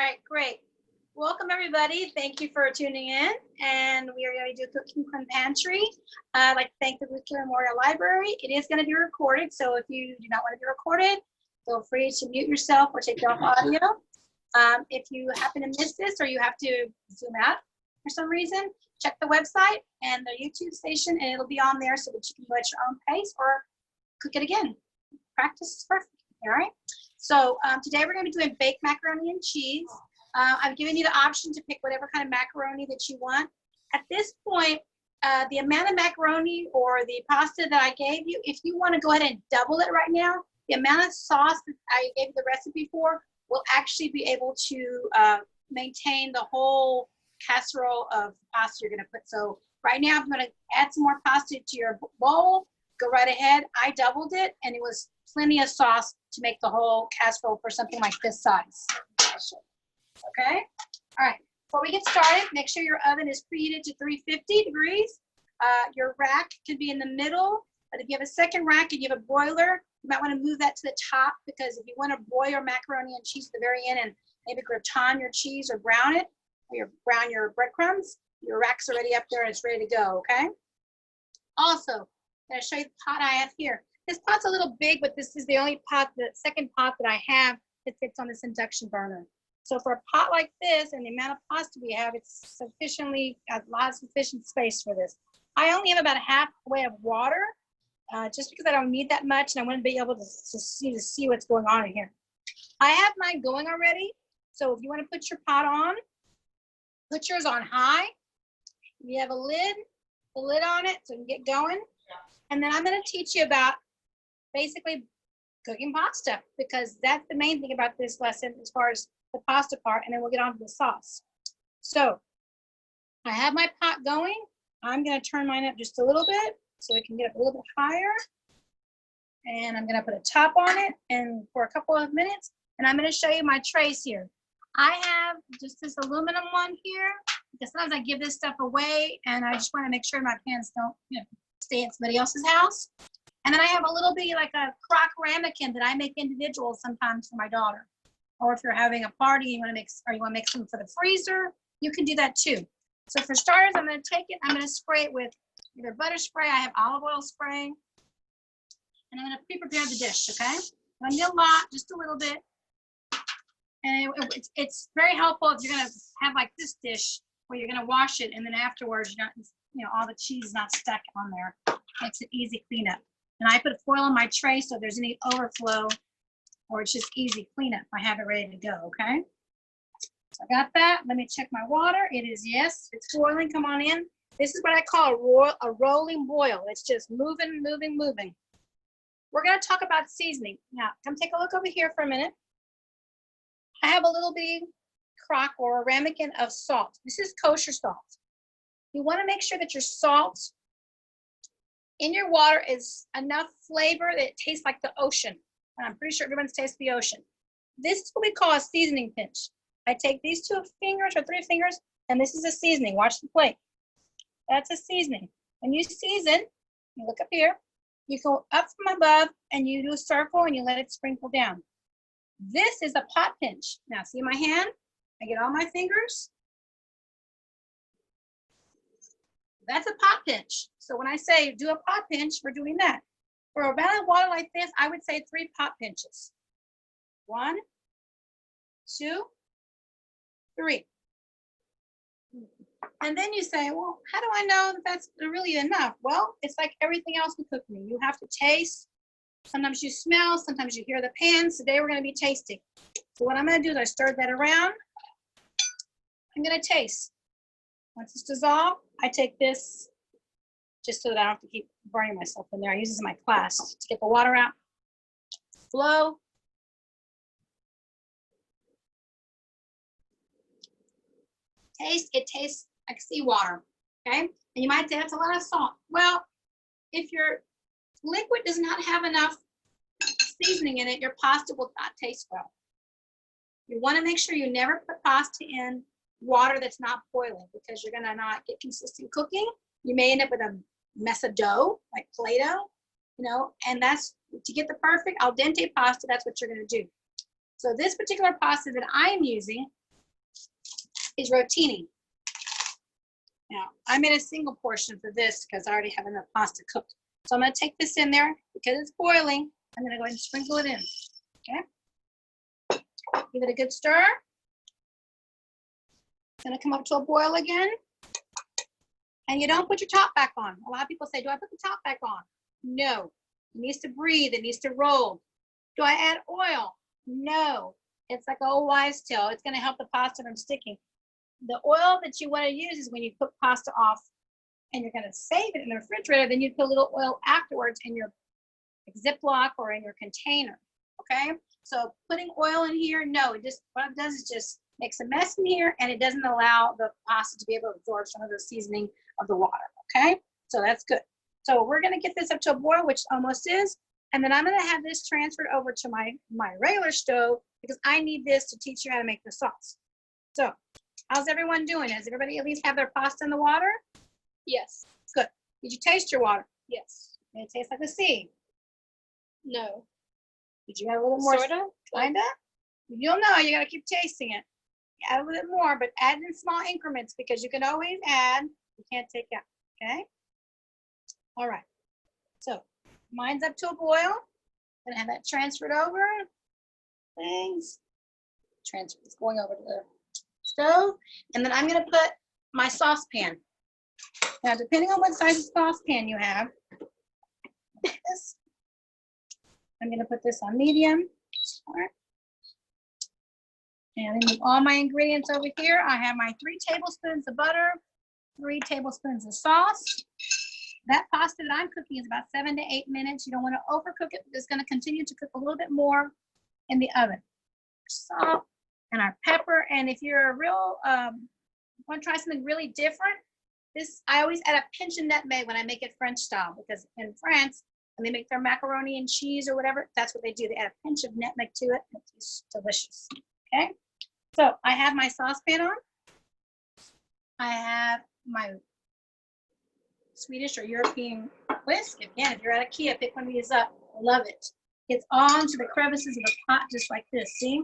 right, great. Welcome everybody. Thank you for tuning in. And we are going to do Cooking Fun Pantry. I'd like to thank the Rizzo Memorial Library. It is going to be recorded, so if you do not want to be recorded, feel free to mute yourself or take off audio. If you happen to miss this or you have to zoom out for some reason, check the website and the YouTube station, and it'll be on there so that you can go at your own pace or cook it again. Practice is perfect. All right. So today we're going to be doing baked macaroni and cheese. I've given you the option to pick whatever kind of macaroni that you want. At this point, the amount of macaroni or the pasta that I gave you, if you want to go ahead and double it right now, the amount of sauce that I gave you the recipe for will actually be able to maintain the whole casserole of pasta you're going to put. So right now, I'm going to add some more pasta to your bowl. Go right ahead. I doubled it, and it was plenty of sauce to make the whole casserole for something like this size. Okay? All right. Before we get started, make sure your oven is preheated to 350 degrees. Your rack could be in the middle, but if you have a second rack and you have a broiler, you might want to move that to the top, because if you want to broil your macaroni and cheese at the very end and maybe gratin your cheese or brown it, or brown your breadcrumbs, your rack's already up there and it's ready to go, okay? Also, I'm going to show you the pot I have here. This pot's a little big, but this is the only pot, the second pot that I have that fits on this induction burner. So for a pot like this and the amount of pasta we have, it's sufficiently, a lot of sufficient space for this. I only have about halfway of water, just because I don't need that much, and I want to be able to see what's going on in here. I have mine going already, so if you want to put your pot on, put yours on high. You have a lid, the lid on it, so you can get going. And then I'm going to teach you about basically cooking pasta, because that's the main thing about this lesson as far as the pasta part, and then we'll get on to the sauce. So I have my pot going. I'm going to turn mine up just a little bit so it can get up a little bit higher. And I'm going to put a top on it and for a couple of minutes, and I'm going to show you my trays here. I have just this aluminum one here, because sometimes I give this stuff away and I just want to make sure my pans don't, stay at somebody else's house. And then I have a little bit like a crock ramekin that I make individual sometimes for my daughter. Or if you're having a party, you want to make some for the freezer, you can do that too. So for starters, I'm going to take it, I'm going to spray it with either butter spray, I have olive oil spray, and I'm going to pre-prepare the dish, okay? I need a lot, just a little bit. And it's very helpful if you're going to have like this dish where you're going to wash it, and then afterwards, all the cheese is not stuck on there. Makes it easy cleanup. And I put foil on my tray so if there's any overflow, or it's just easy cleanup, I have it ready to go, okay? So I got that. Let me check my water. It is, yes, it's boiling. Come on in. This is what I call a rolling boil. It's just moving, moving, moving. We're going to talk about seasoning. Now, come take a look over here for a minute. I have a little bitty crock or a ramekin of salt. This is kosher salt. You want to make sure that your salt in your water is enough flavor that it tastes like the ocean. And I'm pretty sure everyone's tasted the ocean. This is what we call a seasoning pinch. I take these 2 fingers or 3 fingers, and this is a seasoning. Watch the plate. That's a seasoning. When you season, you look up here, you go up from above, and you do a circle, and you let it sprinkle down. This is a pot pinch. Now, see my hand? I get all my fingers. That's a pot pinch. So when I say do a pot pinch, we're doing that. For a amount of water like this, I would say 3 pot pinches. 1, 2, 3. And then you say, well, how do I know that that's really enough? Well, it's like everything else with cooking. You have to taste. Sometimes you smell, sometimes you hear the pan. Today we're going to be tasting. So what I'm going to do is I stir that around. I'm going to taste. Once it's dissolved, I take this just so that I don't have to keep burning myself in there. I use this in my class to get the water out. Blow. Taste, it tastes like seawater, okay? And you might say that's a lot of salt. Well, if your liquid does not have enough seasoning in it, your pasta will not taste well. You want to make sure you never put pasta in water that's not boiling, because you're going to not get consistent cooking. You may end up with a mess of dough, like Play-Doh, and that's to get the perfect al dente pasta. That's what you're going to do. So this particular pasta that I'm using is rotini. Now, I made a single portion for this because I already have enough pasta cooked. So I'm going to take this in there because it's boiling. I'm going to go ahead and sprinkle it in. Okay. Give it a good stir. It's going to come up to a boil again. And you don't put your top back on. A lot of people say, do I put the top back on? No. It needs to breathe. It needs to roll. Do I add oil? No. It's like an old wives' tale. It's going to help the pasta from sticking. The oil that you want to use is when you cook pasta off and you're going to save it in the refrigerator, then you put a little oil afterwards in your Ziploc or in your container. Okay? So putting oil in here, no. It just, what it does is just makes a mess in here and it doesn't allow the pasta to be able to absorb some of the seasoning of the water. Okay? So that's good. So we're going to get this up to a boil, which almost is. And then I'm going to have this transferred over to my regular stove because I need this to teach you how to make the sauce. So how's everyone doing? Does everybody at least have their pasta in the water? Yes. Good. Did you taste your water? Yes. Did it taste like the sea? No. Did you add a little more? Sorta. Kinda? You'll know. You got to keep tasting it. Add a little bit more, but add in small increments because you can always add. You can't take out. Okay? All right. So mine's up to a boil. I'm gonna have that transferred over. Things. Transfer. It's going over to the stove. And then I'm gonna put my saucepan. Now, depending on what size of saucepan you have, I'm gonna put this on medium. All right. And I move all my ingredients over here. I have my 3 tablespoons of butter, 3 tablespoons of sauce. That pasta that I'm cooking is about 7 to 8 minutes. You don't want to overcook it. It's going to continue to cook a little bit more in the oven. Salt and our pepper. And if you're a real, want to try something really different, I always add a pinch of nutmeg when I make it French style because in France, when they make their macaroni and cheese or whatever, that's what they do. They add a pinch of nutmeg to it. It's delicious. Okay. So I have my saucepan on. I have my Swedish or European whisk. Again, if you're at IKEA, pick one of these up. Love it. It's all into the crevices of the pot, just like this. See?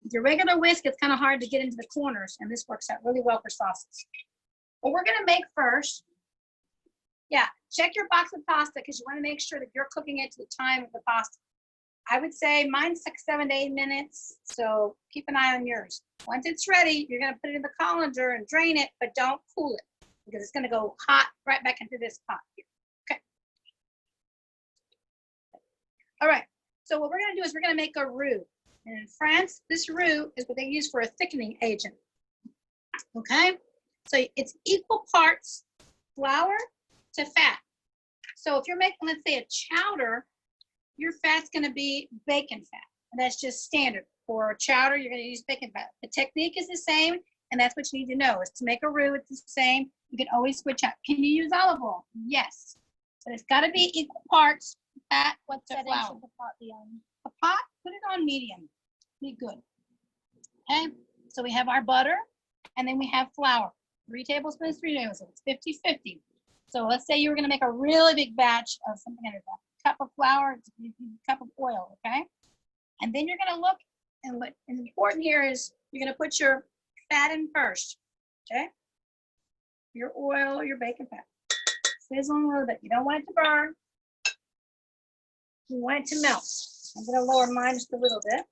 With your regular whisk, it's kind of hard to get into the corners, and this works out really well for sauces. What we're going to make first, check your box of pasta because you want to make sure that you're cooking it to the time of the pasta. I would say mine's like 7 to 8 minutes, so keep an eye on yours. Once it's ready, you're going to put it in the colander and drain it, but don't cool it because it's going to go hot right back into this pot here. Okay. All right. So what we're going to do is we're going to make a roux. And in France, this roux is what they use for a thickening agent. Okay. So it's equal parts flour to fat. So if you're making, let's say, a chowder, your fat's going to be bacon fat. And that's just standard. For chowder, you're going to use bacon fat. The technique is the same, and that's what you need to know. Is to make a roux, it's the same. You can always switch out. Can you use olive oil? Yes. But it's got to be equal parts fat to flour. Should the pot be on? The pot, put it on medium. Be good. Okay, so we have our butter, and then we have flour. 3 tablespoons, 3 tablespoons. It's 50-50. So let's say you were going to make a really big batch of something like a cup of flour, a cup of oil, okay? And then you're going to look, and what is important here is you're going to put your fat in first, okay? Your oil or your bacon fat. Sizzling a little bit. You don't want it to burn. You want it to melt. I'm going to lower mine just a little bit.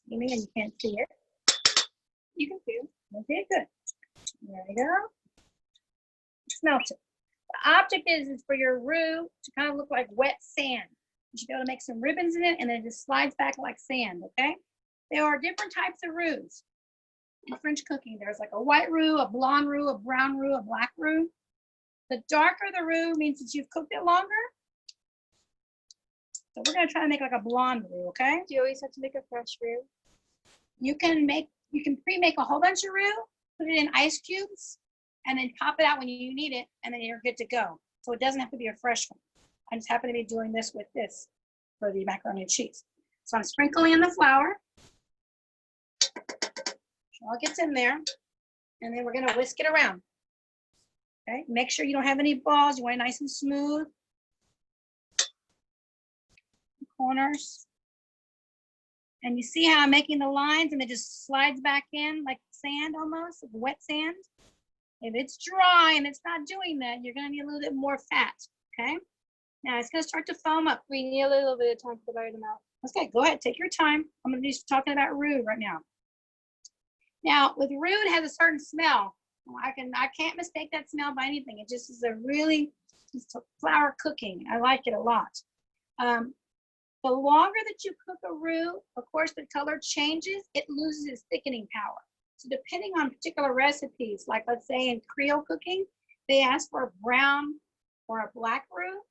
You mean you can't see it? You can see it. Okay, good. There we go. It's melted. The object is for your roux to kind of look like wet sand. You should be able to make some ribbons in it, and then it just slides back like sand, okay? There are different types of roux. In French cooking, there's like a white roux, a blonde roux, a brown roux, a black roux. The darker the roux means that you've cooked it longer. So we're going to try to make like a blonde roux, okay? Do you always have to make a fresh roux? You can pre-make a whole bunch of roux, put it in ice cubes, and then pop it out when you need it, and then you're good to go. So it doesn't have to be a fresh one. I just happen to be doing this with this for the macaroni and cheese. So I'm sprinkling in the flour. All gets in there, and then we're going to whisk it around. Okay, make sure you don't have any balls. You want it nice and smooth. Corners. And you see how I'm making the lines and it just slides back in like sand almost, like wet sand. If it's dry and it's not doing that, you're gonna need a little bit more fat, okay? Now it's gonna start to foam up. We need a little bit of time to iron them out. Okay, go ahead, take your time. I'm gonna be talking about roux right now. Now with roux, it has a certain smell. I can't mistake that smell by anything. It just is a really just flour cooking. I like it a lot. The longer that you cook a roux, of course, the color changes. It loses its thickening power. So depending on particular recipes, like let's say in Creole cooking, they ask for a brown or a black roux.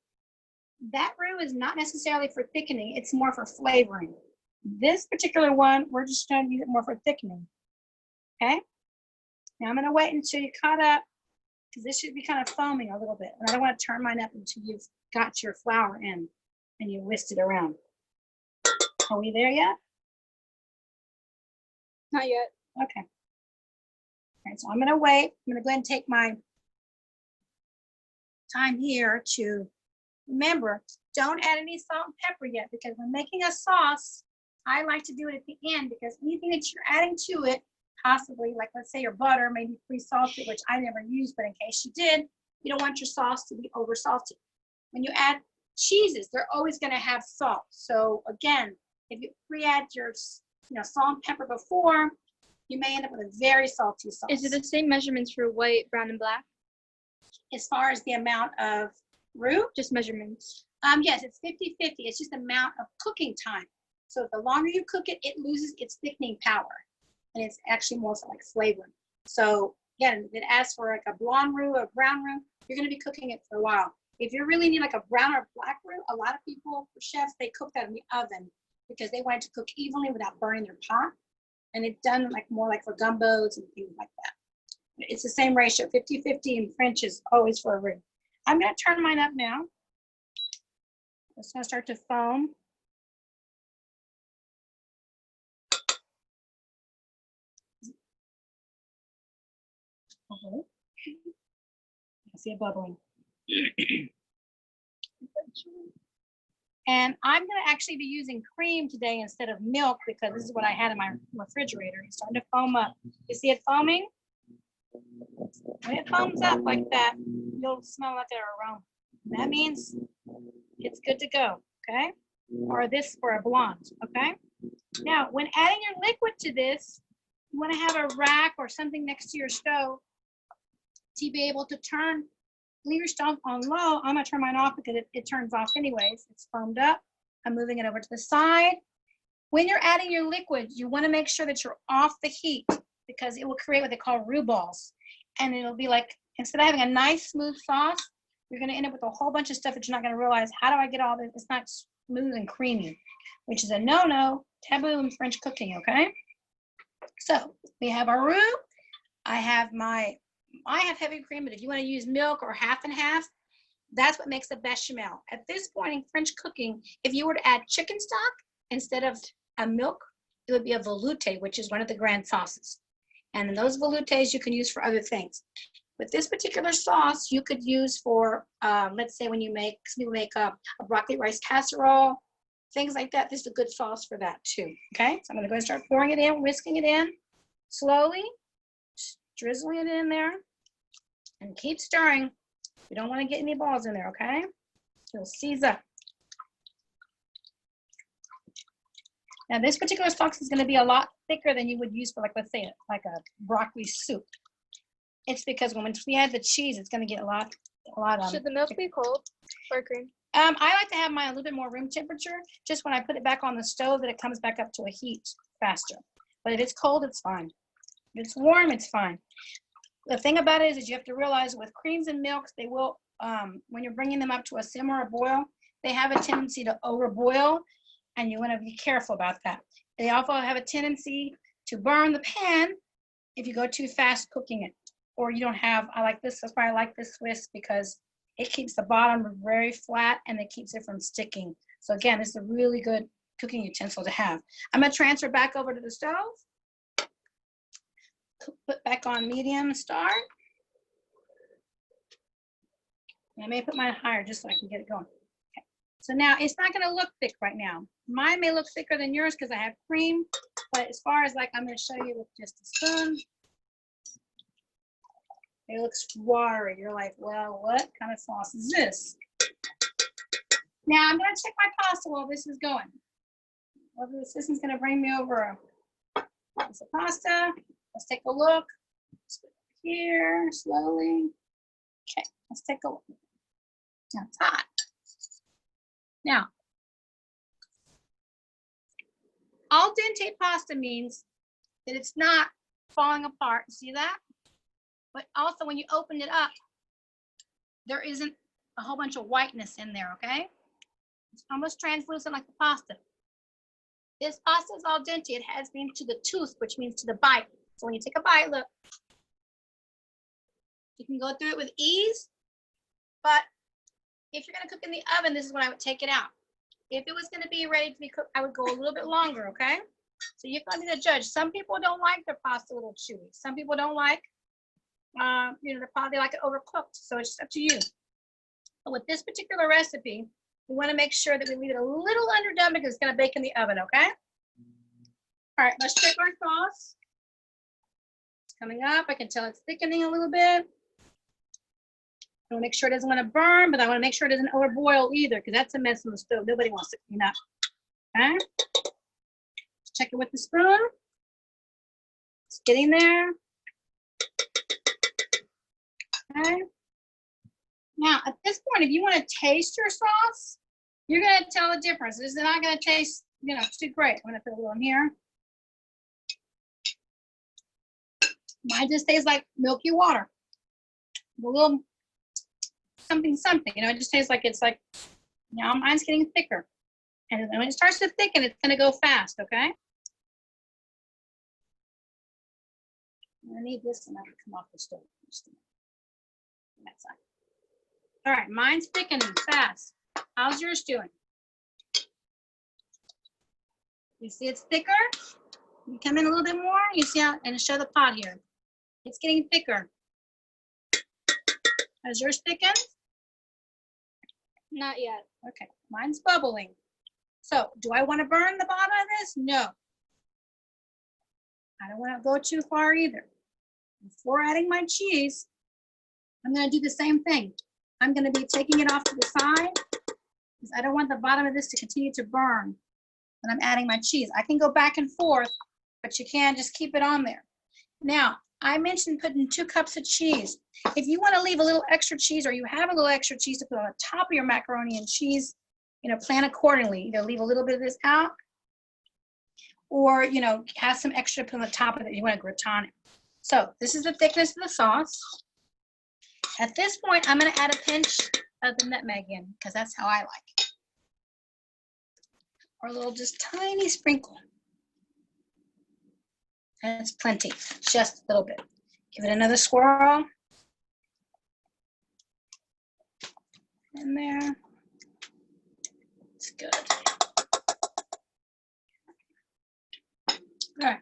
That roux is not necessarily for thickening. It's more for flavoring. This particular one, we're just going to use it more for thickening. Okay? Now I'm going to wait until you cut up because this should be kind of foaming a little bit. And I don't want to turn mine up until you've got your flour in and you whisked it around. Are we there yet? Not yet. Okay. All right, so I'm going to wait. I'm going to go ahead and take my time here to remember, don't add any salt and pepper yet because when making a sauce, I like to do it at the end because anything that you're adding to it, possibly like let's say your butter may be pre-salted, which I never use, but in case you did, you don't want your sauce to be over salted. When you add cheeses, they're always going to have salt. So again, if you pre-add your salt and pepper before, you may end up with a very salty sauce. Is it the same measurements for white, brown, and black? As far as the amount of roux? Just measurements. Yes, it's 50-50. It's just amount of cooking time. So the longer you cook it, it loses its thickening power. And it's actually more like flavoring. So again, if it asks for like a blonde roux or brown roux, you're going to be cooking it for a while. If you really need like a brown or black roux, a lot of people, chefs, they cook that in the oven because they want it to cook evenly without burning their pot. And it's done like more like for gumbos and things like that. It's the same ratio, 50-50 in French is always for a roux. I'm going to turn mine up now. It's going to start to foam. I see it bubbling. And I'm going to actually be using cream today instead of milk because this is what I had in my refrigerator. It's starting to foam up. You see it foaming? When it foams up like that, you'll smell like an aroma. That means it's good to go, okay? Or this for a blonde, okay? Now, when adding your liquid to this, you want to have a rack or something next to your stove to be able to leave your stove on low. I'm going to turn mine off because it turns off anyways. It's foamed up. I'm moving it over to the side. When you're adding your liquid, you want to make sure that you're off the heat because it will create what they call roux balls. And it'll be like, instead of having a nice smooth sauce, you're going to end up with a whole bunch of stuff that you're not going to realize. How do I get all this? It's not smooth and creamy, which is a no-no, taboo in French cooking, okay? So we have our roux. I have heavy cream, but if you want to use milk or half and half, that's what makes a bechamel. At this point in French cooking, if you were to add chicken stock instead of a milk, it would be a velouté, which is one of the grand sauces. And then those veloutés you can use for other things. With this particular sauce, you could use for, let's say when you make a broccoli rice casserole, things like that. This is a good sauce for that too, okay? So I'm gonna go and start pouring it in, whisking it in slowly, drizzling it in there, and keep stirring. You don't want to get any balls in there, okay? It'll seize up. Now this particular sauce is going to be a lot thicker than you would use for, like, let's say, like a broccoli soup. It's because when we add the cheese, it's going to get a lot. Should the milk be cold or cream? I like to have mine a little bit more room temperature. Just when I put it back on the stove, that it comes back up to a heat faster. But if it's cold, it's fine. If it's warm, it's fine. The thing about it is you have to realize with creams and milks, they will, when you're bringing them up to a simmer or boil, they have a tendency to overboil, and you want to be careful about that. They also have a tendency to burn the pan if you go too fast cooking it, or you don't have, that's why I like this Swiss, because it keeps the bottom very flat and it keeps it from sticking. So again, this is a really good cooking utensil to have. I'm going to transfer back over to the stove. Put back on medium start. And I may put mine higher just so I can get it going. Okay. So now it's not going to look thick right now. Mine may look thicker than yours because I have cream, but as far as like, I'm going to show you with just a spoon. It looks watery. You're like, well, what kind of sauce is this? Now I'm going to check my pasta while this is going. Well, the assistant's going to bring me over a piece of pasta. Let's take a look. Here, slowly. Okay, let's take a look. Now it's hot. Now, al dente pasta means that it's not falling apart. See that? But also when you open it up, there isn't a whole bunch of whiteness in there, okay? It's almost translucent like the pasta. This pasta is al dente. It has been to the tooth, which means to the bite. So when you take a bite, look, you can go through it with ease, but if you're gonna cook in the oven, this is when I would take it out. If it was gonna be ready to be cooked, I would go a little bit longer, okay? So you're gonna be the judge. Some people don't like their pasta a little chewy. Some people don't like, they're probably like it overcooked. So it's just up to you. But with this particular recipe, we wanna make sure that we leave it a little underdone because it's gonna bake in the oven, okay? All right, let's check our sauce. It's coming up. I can tell it's thickening a little bit. I want to make sure it doesn't want to burn, but I want to make sure it doesn't overboil either, because that's a mess on the stove. Nobody wants to clean up. Okay? Let's check it with the spoon. It's getting there. Okay. Now, at this point, if you want to taste your sauce, you're going to tell the difference. This is not going to taste, too great. I'm going to put a little in here. Mine just tastes like milky water. A little something, it just tastes like it's like, now mine's getting thicker. And when it starts to thicken, it's gonna go fast, okay? I need this one to come off the stove. That side. All right, mine's thickening fast. How's yours doing? You see it's thicker? You come in a little bit more, you see how, and show the pot here. It's getting thicker. Has yours thickened? Not yet. Okay, mine's bubbling. So, do I want to burn the bottom of this? No. I don't want to go too far either. Before adding my cheese, I'm going to do the same thing. I'm going to be taking it off to the side because I don't want the bottom of this to continue to burn when I'm adding my cheese. I can go back and forth, but you can just keep it on there. Now, I mentioned putting 2 cups of cheese. If you want to leave a little extra cheese or you have a little extra cheese to put on the top of your macaroni and cheese, plan accordingly. Either leave a little bit of this out or, have some extra put on the top of it. You want to gratin it. So this is the thickness of the sauce. At this point, I'm going to add a pinch of the nutmeg in because that's how I like it. Or a little just tiny sprinkle. That's plenty, just a little bit. Give it another swirl. In there. It's good. All right,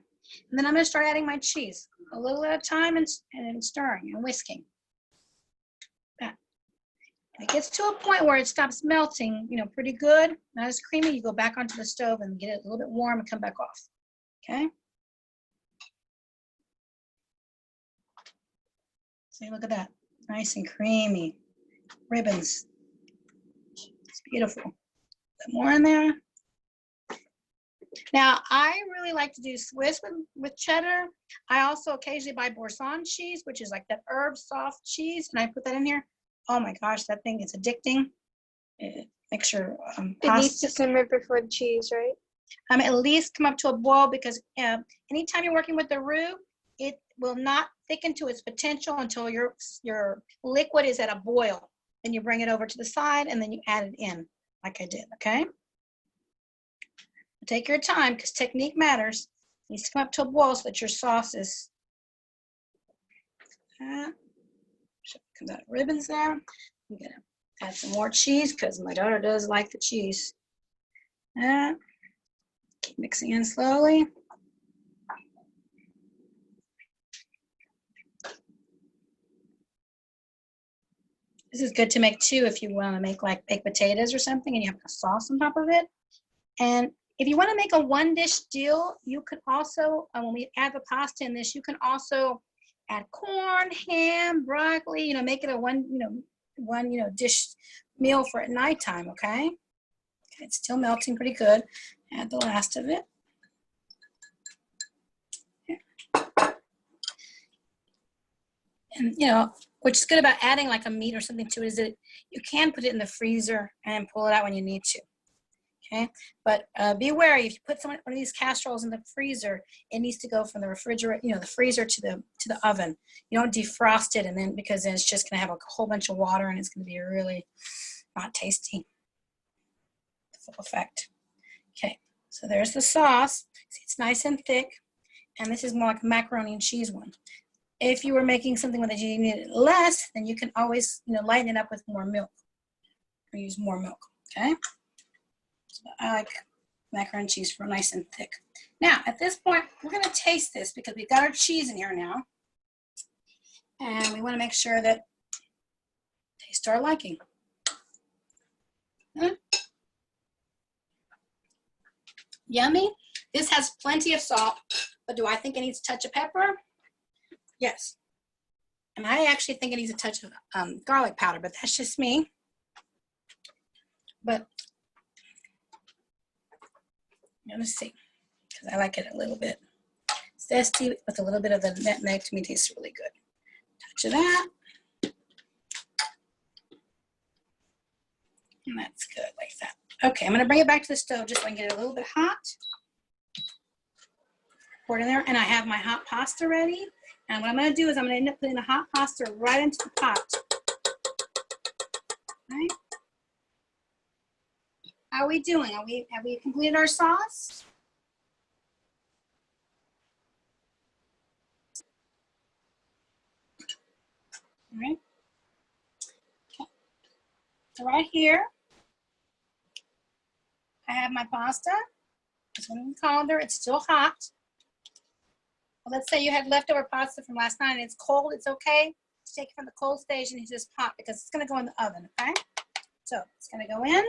and then I'm gonna start adding my cheese. A little at a time and stirring and whisking. If it gets to a point where it stops melting, pretty good, not as creamy, you go back onto the stove and get it a little bit warm and come back off, okay? See, look at that, nice and creamy ribbons. It's beautiful. Put more in there. Now, I really like to do Swiss with cheddar. I also occasionally buy Boursin cheese, which is like that herb soft cheese, and I put that in here. Oh my gosh, that thing is addicting. It makes your It needs to simmer before the cheese, right? At least come up to a boil because anytime you're working with the roux, it will not thicken to its potential until your liquid is at a boil. Then you bring it over to the side and then you add it in like I did, okay? Take your time because technique matters. It needs to come up to a boil so that your sauce is, come out ribbons there. I'm gonna add some more cheese because my daughter does like the cheese. Keep mixing in slowly. This is good to make too if you want to make like baked potatoes or something and you have a sauce on top of it. And if you want to make a one dish deal, you could also, when we add the pasta in this, you can also add corn, ham, broccoli, you know, make it a one dish meal for at nighttime, okay? It's still melting pretty good. Add the last of it. And, you know, what's good about adding like a meat or something to it is that you can put it in the freezer and pull it out when you need to. Okay, but be wary if you put one of these casseroles in the freezer, it needs to go from the refrigerator, you know, the freezer to the oven. You don't defrost it, and then because then it's just going to have a whole bunch of water and it's going to be really not tasty. Full effect. Okay, so there's the sauce. See, it's nice and thick, and this is more like a macaroni and cheese one. If you were making something that you needed less, then you can always, you know, lighten it up with more milk or use more milk. Okay. I like macaroni and cheese for nice and thick. Now, at this point, we're going to taste this because we've got our cheese in here now. And we want to make sure that it tastes to our liking. Yummy. This has plenty of salt, but do I think it needs a touch of pepper? Yes. And I actually think it needs a touch of garlic powder, but that's just me. But I'm gonna see, because I like it a little bit zesty with a little bit of the nutmeg. To me, tastes really good. Touch of that, and that's good like that. Okay, I'm gonna bring it back to the stove just so I can get it a little bit hot. Pour it in there, and I have my hot pasta ready. And what I'm gonna do is I'm gonna end up putting the hot pasta right into the pot. Right? How are we doing? Have we completed our sauce? All right. Okay. So right here, I have my pasta. It's in the colander. It's still hot. Well, let's say you had leftover pasta from last night and it's cold. It's okay. Just take it from the cold stage and just pot because it's going to go in the oven. Okay. So it's going to go in.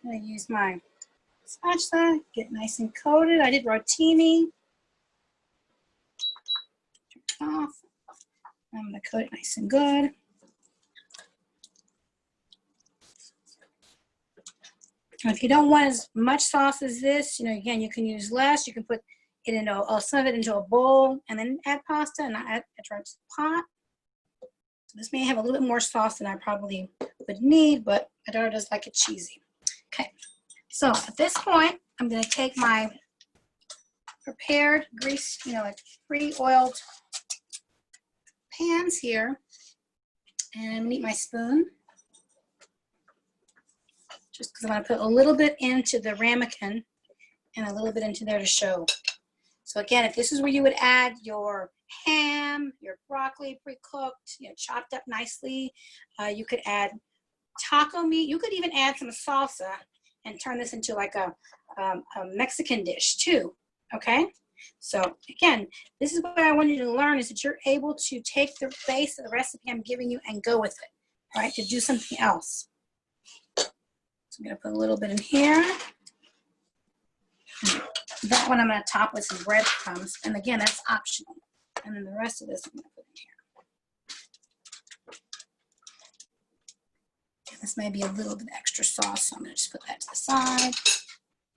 I'm going to use my spatula, get nice and coated. I did rotini. Turn it off. I'm going to coat it nice and good. If you don't want as much sauce as this, you know, again, you can use less. You can put it into some of it into a bowl and then add pasta and add it right to the pot. So this may have a little bit more sauce than I probably would need, but my daughter does like it cheesy. Okay, so at this point, I'm going to take my prepared grease, you know, like pre-oiled pans here, and I'm going to eat my spoon. Just because I'm going to put a little bit into the ramekin and a little bit into there to show. So again, if this is where you would add your ham, your broccoli pre-cooked, you know, chopped up nicely, you could add taco meat. You could even add some salsa and turn this into like a Mexican dish too, okay? So again, this is what I want you to learn is that you're able to take the base of the recipe I'm giving you and go with it, all right, to do something else. So I'm going to put a little bit in here. That one I'm going to top with some breadcrumbs. And again, that's optional. And then the rest of this I'm going to put in here. And this may be a little bit extra sauce, so I'm going to just put that to the side.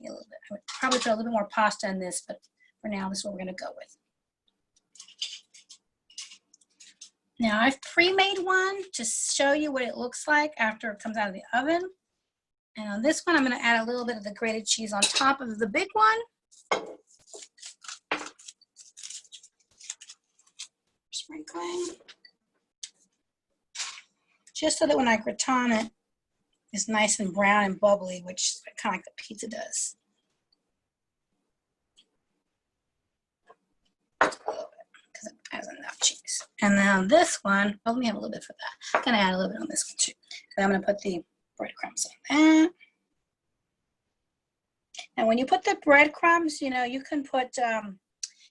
A little bit. I would probably put a little bit more pasta in this, but for now, this is what we're going to go with. Now, I've pre-made one to show you what it looks like after it comes out of the oven. And on this one, I'm going to add a little bit of the grated cheese on top of the big one. Sprinkling. Just so that when I gratin it, it's nice and brown and bubbly, which kind of like the pizza does. A little bit, because it has enough cheese. And then on this one, well, let me have a little bit for that. I'm going to add a little bit on this one too. And I'm going to put the breadcrumbs on that. And when you put the breadcrumbs, you know, you can put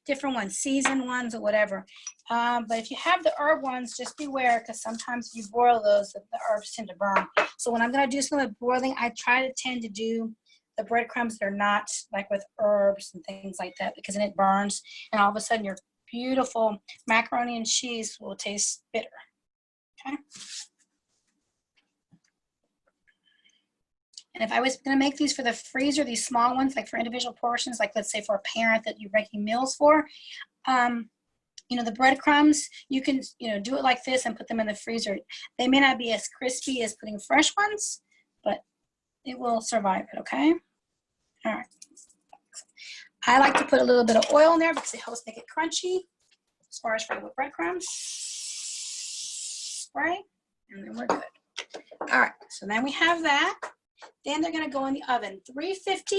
different ones, seasoned ones or whatever. But if you have the herb ones, just beware because sometimes if you boil those, the herbs tend to burn. So when I'm going to do some of the boiling, I tend to do the breadcrumbs that are not like with herbs and things like that because then it burns and all of a sudden your beautiful macaroni and cheese will taste bitter. Okay. And if I was going to make these for the freezer, these small ones, like for individual portions, like let's say for a parent that you're making meals for, you know, the breadcrumbs, you can, you know, do it like this and put them in the freezer. They may not be as crispy as putting fresh ones, but it will survive it, okay? All right. I like to put a little bit of oil in there because it helps make it crunchy as far as regular breadcrumbs. Right? And then we're good. All right, so then we have that. Then they're going to go in the oven, 350.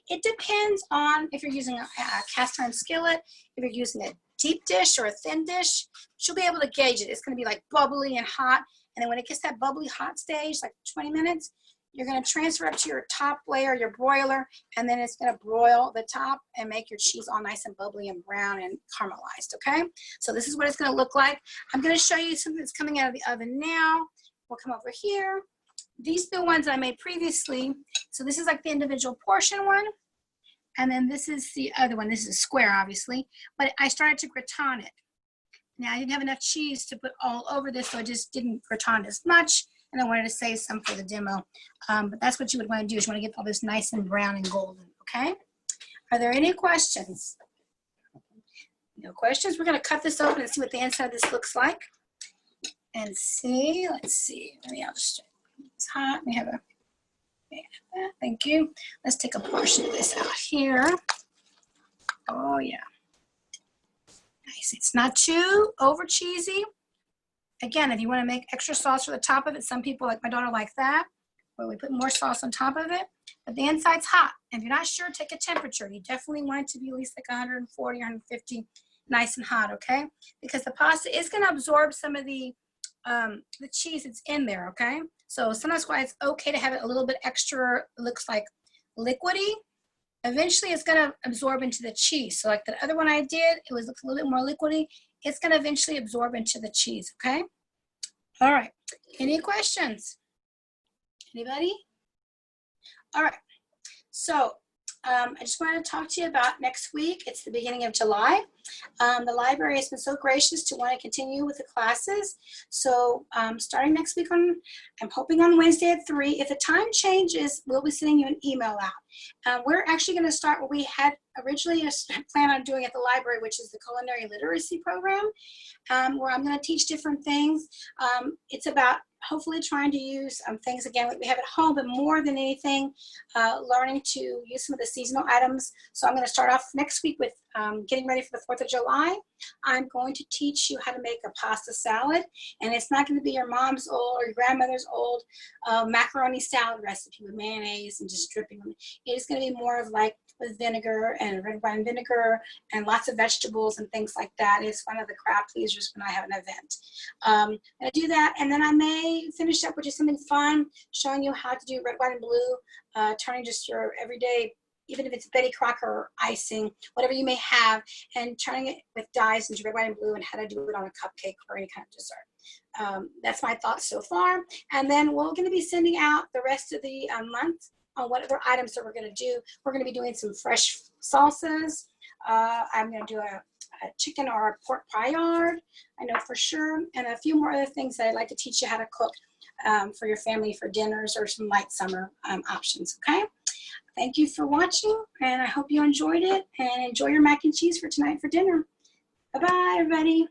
It depends on if you're using a cast iron skillet, if you're using a deep dish or a thin dish, you'll be able to gauge it. It's going to be like bubbly and hot. And then when it gets that bubbly hot stage, like 20 minutes, you're going to transfer up to your top layer, your broiler, and then it's going to broil the top and make your cheese all nice and bubbly and brown and caramelized, okay? So this is what it's going to look like. I'm going to show you something that's coming out of the oven now. We'll come over here. These are the ones I made previously. So this is like the individual portion one. And then this is the other one. This is square, obviously. But I started to gratin it. Now, I didn't have enough cheese to put all over this, so I just didn't gratin as much. And I wanted to save some for the demo. But that's what you would want to do is you want to get all this nice and brown and golden, okay? Are there any questions? No questions? We're going to cut this open and see what the inside of this looks like. And see, let's see. I'll just, it's hot. We have a, thank you. Let's take a portion of this out here. Oh, yeah. Nice. It's not too over cheesy. Again, if you want to make extra sauce for the top of it, some people, like my daughter, like that, where we put more sauce on top of it. But the inside's hot. If you're not sure, take a temperature. You definitely want it to be at least like 140, 150, nice and hot, okay? Because the pasta is going to absorb some of the cheese that's in there, okay? So sometimes why it's okay to have it a little bit extra, looks like liquidy. Eventually it's going to absorb into the cheese. So like the other one I did, it was a little bit more liquidy. It's going to eventually absorb into the cheese, okay? All right. Any questions? Anybody? All right. So I just wanted to talk to you about next week. It's the beginning of July. The library has been so gracious to want to continue with the classes. So starting next week, I'm hoping on Wednesday at 3. If the time changes, we'll be sending you an email out. We're actually going to start what we had originally planned on doing at the library, which is the culinary literacy program, where I'm going to teach different things. It's about hopefully trying to use things again that we have at home, but more than anything, learning to use some of the seasonal items. So I'm going to start off next week with getting ready for the 4th of July. I'm going to teach you how to make a pasta salad, and it's not going to be your mom's old or your grandmother's old macaroni salad recipe with mayonnaise and just dripping them. It's going to be more of like with vinegar and red wine vinegar and lots of vegetables and things like that. It's one of the crowd pleasers when I have an event. I'm going to do that, and then I may finish up with just something fun, showing you how to do red, white, and blue, turning just your everyday, even if it's Betty Crocker icing, whatever you may have, and turning it with dyes into red, white, and blue, and how to do it on a cupcake or any kind of dessert. That's my thoughts so far. And then we're going to be sending out the rest of the month on whatever items that we're going to do. We're going to be doing some fresh salsas. I'm going to do a chicken or a pork paillard, I know for sure, and a few more other things that I'd like to teach you how to cook for your family for dinners or some light summer options, okay? Thank you for watching, and I hope you enjoyed it, and enjoy your mac and cheese for tonight for dinner. Bye-bye, everybody.